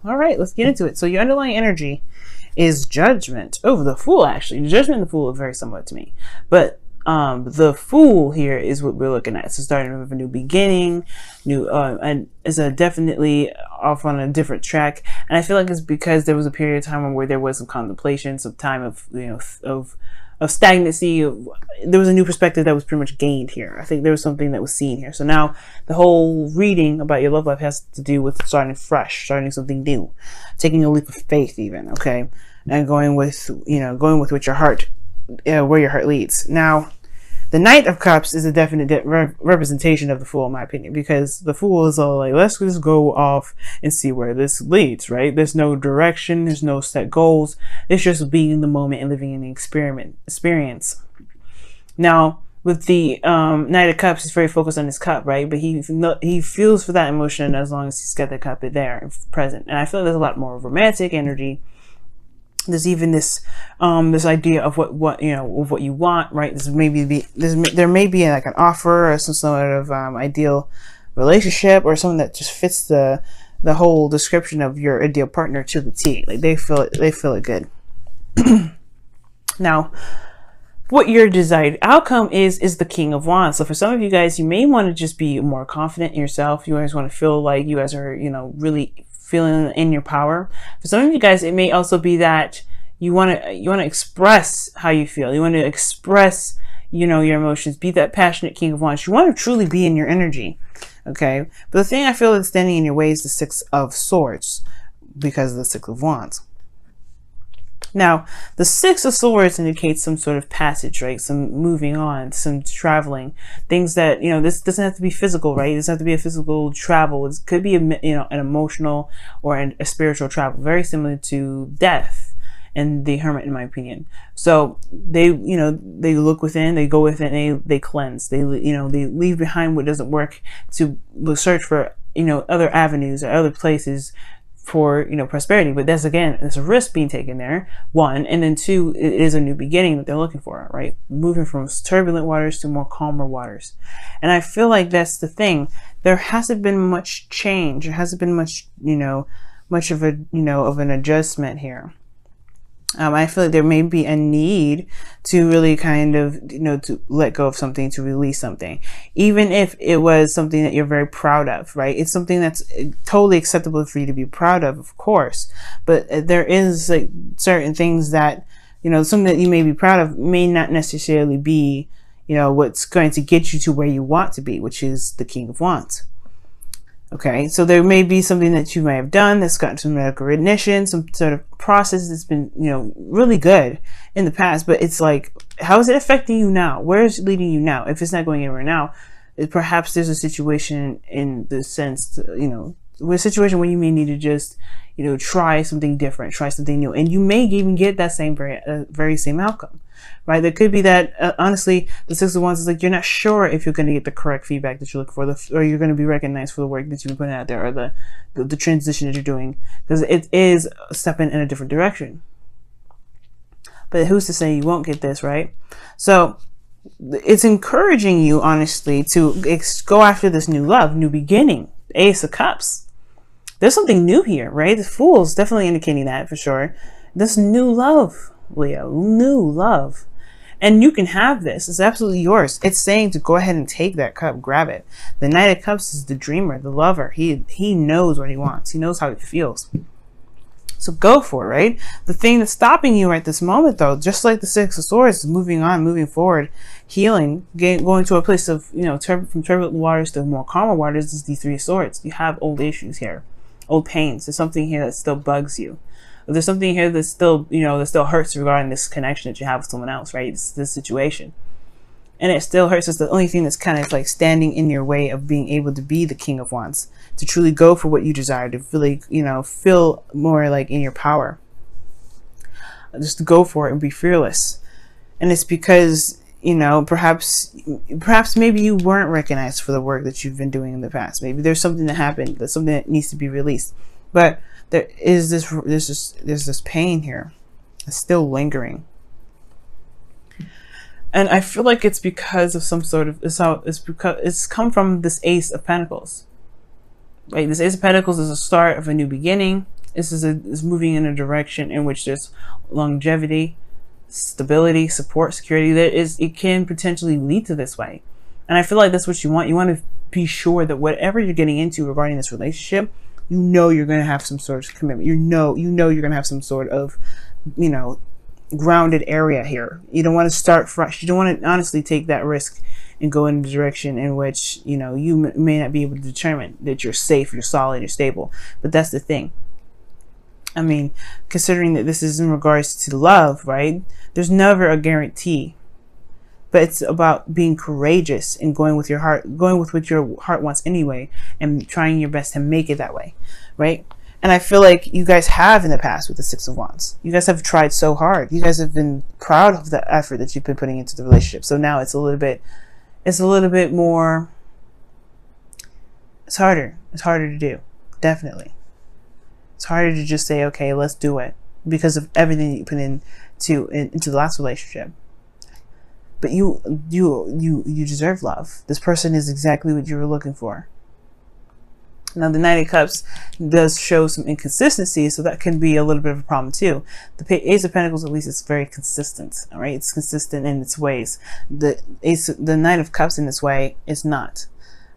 All right, let's get into it. So your underlying energy is judgment. Oh, the Fool, actually. Judgment and the Fool are very similar to me. But the Fool here is what we're looking at. So starting with a new beginning, and is a definitely off on a different track. And I feel like it's because there was a period of time where there was some contemplation, some time of, of stagnancy. There was a new perspective that was pretty much gained here. I think there was something that was seen here. So now the whole reading about your love life has to do with starting fresh, starting something new, taking a leap of faith even, okay? And going with what your heart, where your heart leads. Now, the Knight of Cups is a definite representation of the Fool, in my opinion, because the Fool is all like, let's just go off and see where this leads, right? There's no direction, there's no set goals. It's just being in the moment and living in the experience. Now, with the Knight of Cups, he's very focused on his cup, right? But he feels for that emotion as long as he's got the cup there and present. And I feel like there's a lot more romantic energy. There's even this idea of what you want, right? There may be like an offer or some sort of ideal relationship or something that just fits the whole description of your ideal partner to the T. Like they feel it good. Now, what your desired outcome is the King of Wands. So for some of you guys, you may want to just be more confident in yourself. You guys want to feel like you guys are, really feeling in your power. For some of you guys, it may also be that you want to express how you feel. You want to express, your emotions. Be that passionate King of Wands. You want to truly be in your energy. Okay. But the thing I feel that's standing in your way is the Six of Swords, because of the Six of Wands. Now, the Six of Swords indicates some sort of passage, right? Some moving on, some traveling, things that, this doesn't have to be physical, right? It doesn't have to be a physical travel. It could be, an emotional or a spiritual travel, very similar to death and the Hermit, in my opinion. So they look within, they go within, they cleanse, they leave behind what doesn't work to search for, other avenues or other places for prosperity. But there's a risk being taken there, one, and then two, it is a new beginning that they're looking for, right? Moving from turbulent waters to more calmer waters. And I feel like that's the thing. There hasn't been much change. There hasn't been much of an adjustment here. I feel like there may be a need to really kind of, to let go of something, to release something, even if it was something that you're very proud of, right? It's something that's totally acceptable for you to be proud of course. But there is like certain things that, something that you may be proud of may not necessarily be, what's going to get you to where you want to be, which is the King of Wands. Okay, so there may be something that you may have done that's gotten some medical recognition, some sort of process that's been, really good in the past, but it's like, how is it affecting you now? Where is it leading you now? If it's not going anywhere now, perhaps there's a situation in the sense, a situation where you may need to just, try something different, try something new, and you may even get that same very same outcome. Right? There could be that, honestly, the Six of Wands is like, you're not sure if you're going to get the correct feedback that you look for, or you're going to be recognized for the work that you've been putting out there, or the transition that you're doing, because it is stepping in a different direction. But who's to say you won't get this, right? So it's encouraging you, honestly, to go after this new love, new beginning, Ace of Cups. There's something new here, right? The Fool is definitely indicating that for sure. This new love, Leo, new love. And you can have this. It's absolutely yours. It's saying to go ahead and take that cup, grab it. The Knight of Cups is the dreamer, the lover. He knows what he wants. He knows how he feels. So go for it, right? The thing that's stopping you at this moment, though, just like the Six of Swords, is moving on, moving forward, healing, going to a place of, from turbulent waters to more calmer waters, is the Three of Swords. You have old issues here, old pains. There's something here that still bugs you. There's something here that still, that still hurts regarding this connection that you have with someone else, right? This situation. And it still hurts. It's the only thing that's kind of like standing in your way of being able to be the King of Wands, to truly go for what you desire, to really, feel more like in your power. Just to go for it and be fearless. And it's because, perhaps maybe you weren't recognized for the work that you've been doing in the past. Maybe there's something that happened, that's something that needs to be released. But there's this pain here. It's still lingering. And I feel like it's because of some sort of, it's come from this Ace of Pentacles. Right? This Ace of Pentacles is a start of a new beginning. is moving in a direction in which there's longevity, stability, support, security. It can potentially lead to this way. And I feel like that's what you want. You want to be sure that whatever you're getting into regarding this relationship, you know you're going to have some sort of commitment. You know you're going to have some sort of, grounded area here. You don't want to start fresh. You don't want to honestly take that risk and go in a direction in which, you may not be able to determine that you're safe, you're solid, you're stable. But that's the thing. I mean, considering that this is in regards to love, right? There's never a guarantee. But it's about being courageous and going with your heart, going with what your heart wants anyway, and trying your best to make it that way, right? And I feel like you guys have in the past with the Six of Wands. You guys have tried so hard. You guys have been proud of the effort that you've been putting into the relationship. So now it's a little bit more, it's harder. It's harder to do. Definitely. It's harder to just say, okay, let's do it, because of everything that you put into the last relationship. But you deserve love. This person is exactly what you were looking for. Now, the Knight of Cups does show some inconsistency, so that can be a little bit of a problem too. The Ace of Pentacles, at least, is very consistent. All right, it's consistent in its ways. The Knight of Cups in this way is not.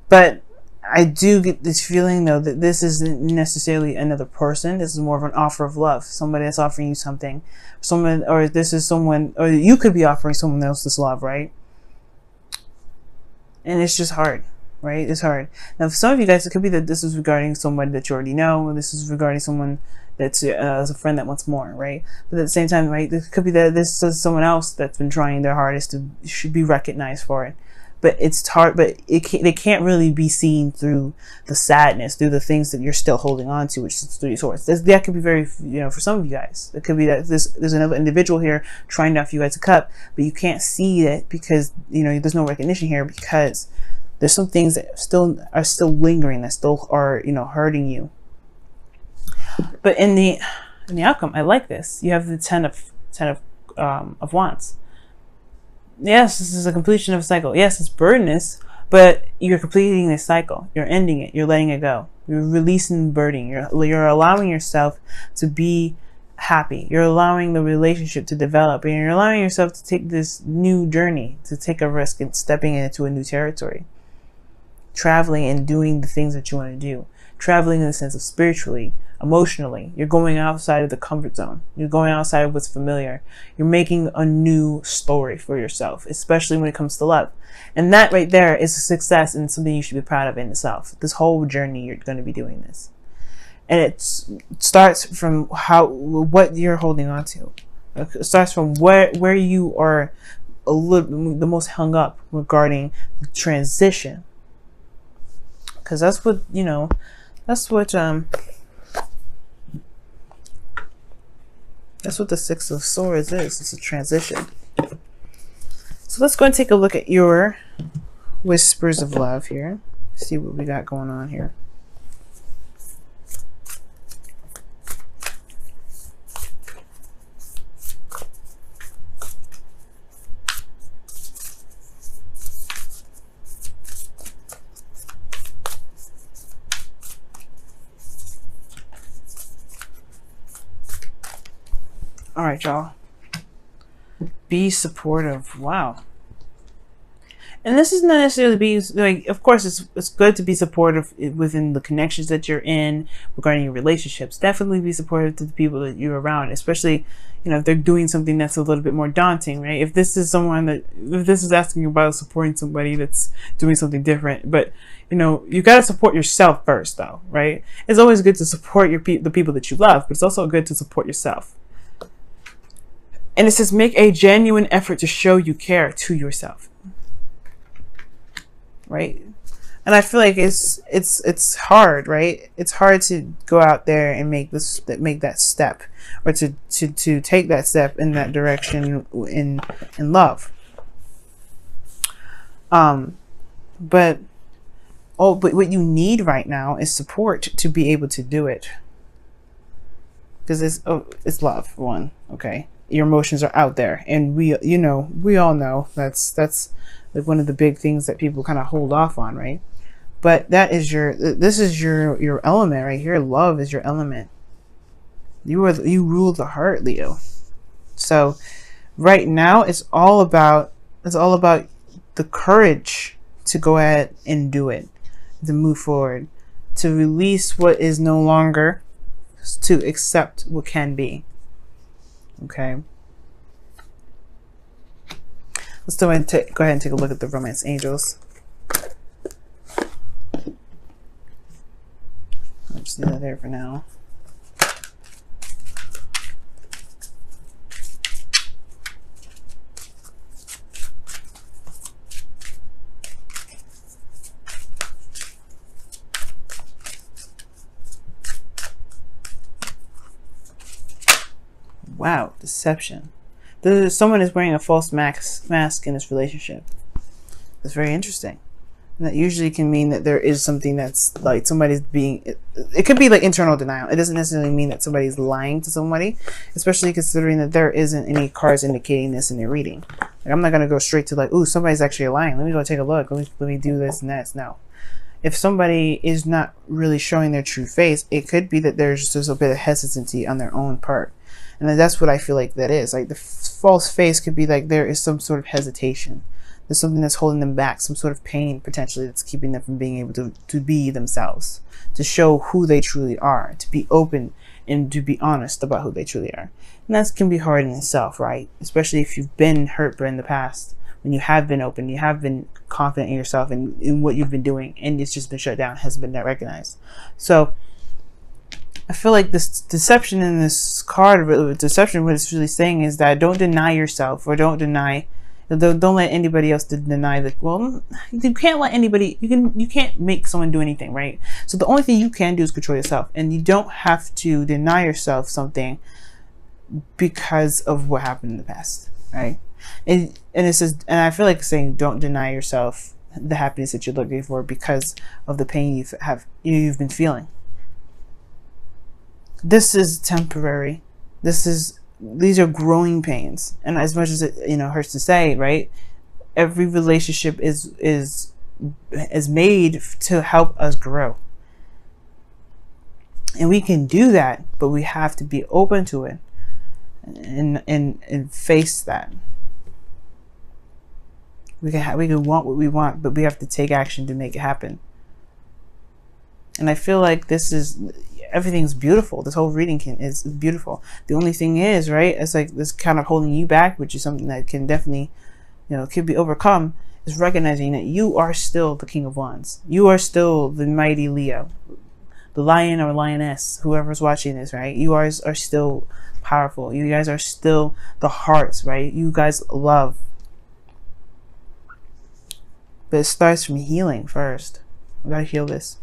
But I do get this feeling, though, that this isn't necessarily another person. This is more of an offer of love. Somebody that's offering you something. Or you could be offering someone else this love, right? And it's just hard, right? It's hard. Now, for some of you guys, it could be that this is regarding somebody that you already know, or this is regarding someone that's as a friend that wants more, right? But at the same time, right, it could be that this is someone else that's been trying their hardest should be recognized for it. But it's hard, but they can't really be seen through the sadness, through the things that you're still holding on to, which is Three of Swords. That could be very, for some of you guys, it could be that there's another individual here trying to offer you guys a cup, but you can't see it because, there's no recognition here, because there's some things that are still lingering, that still are, hurting you. But in the outcome, I like this. You have the Ten of Wands. Yes, this is a completion of a cycle. Yes, it's burdenous, but you're completing this cycle. You're ending it. You're letting it go. You're releasing the burden. You're allowing yourself to be happy. You're allowing the relationship to develop, and you're allowing yourself to take this new journey, to take a risk and stepping into a new territory. Traveling and doing the things that you want to do. Traveling in the sense of spiritually, emotionally. You're going outside of the comfort zone. You're going outside of what's familiar. You're making a new story for yourself, especially when it comes to love. And that right there is a success and something you should be proud of in itself. This whole journey, you're going to be doing this. And it starts from what you're holding on to. It starts from where you are the most hung up regarding the transition. Because that's what, that's what the Six of Swords is. It's a transition. So let's go and take a look at your whispers of love here. See what we got going on here. All right, y'all. Be supportive. Wow. And this is not necessarily being like, of course, it's good to be supportive within the connections that you're in regarding your relationships. Definitely be supportive to the people that you're around, especially, if they're doing something that's a little bit more daunting, right? If this is asking about supporting somebody that's doing something different, but you got to support yourself first, though, right? It's always good to support the people that you love, but it's also good to support yourself. And it says, make a genuine effort to show you care to yourself. Right? And I feel like it's hard, right? It's hard to go out there and make that step, or to take that step in that direction in love. But what you need right now is support to be able to do it. Because it's love, one, okay? Your emotions are out there, and we all know that's like one of the big things that people kind of hold off on, right? But this is your element right here. Love is your element. You rule the heart, Leo. So right now it's all about the courage to go ahead and do it, to move forward, to release what is no longer, to accept what can be. Okay. Let's go ahead and take a look at the romance angels. I'll just leave that there for now. Wow, deception. Someone is wearing a false mask in this relationship. That's very interesting. And that usually can mean that there is something that's like somebody's being, it could be like internal denial. It doesn't necessarily mean that somebody's lying to somebody, especially considering that there isn't any cards indicating this in your reading. Like, I'm not going to go straight to like, ooh, somebody's actually lying. Let me go take a look. Let me do this and that. No. If somebody is not really showing their true face, it could be that there's just a bit of hesitancy on their own part. And that's what I feel like that is. Like the false face could be like there is some sort of hesitation. There's something that's holding them back, some sort of pain potentially that's keeping them from being able to be themselves, to show who they truly are, to be open and to be honest about who they truly are. And that can be hard in itself, right? Especially if you've been hurt in the past, when you have been open, you have been confident in yourself and in what you've been doing, and it's just been shut down, hasn't been recognized. So I feel like this deception in this card, deception, what it's really saying is that don't deny yourself, or don't let anybody else deny that. Well, you can't let anybody, you can't make someone do anything, right? So the only thing you can do is control yourself, and you don't have to deny yourself something because of what happened in the past, right? And it says, and I feel like saying don't deny yourself the happiness that you're looking for because of the pain you've been feeling. This is temporary. These are growing pains, and as much as it hurts to say, right? Every relationship is made to help us grow, and we can do that, but we have to be open to it and face that. We can want what we want, but we have to take action to make it happen. And I feel like everything's beautiful. This whole reading is beautiful. The only thing is, right, it's like this kind of holding you back, which is something that can definitely, could be overcome, is recognizing that you are still the King of Wands. You are still the mighty Leo, the lion or lioness, whoever's watching this, right? You guys are still powerful. You guys are still the hearts, right? You guys love. But it starts from healing first. We gotta heal this.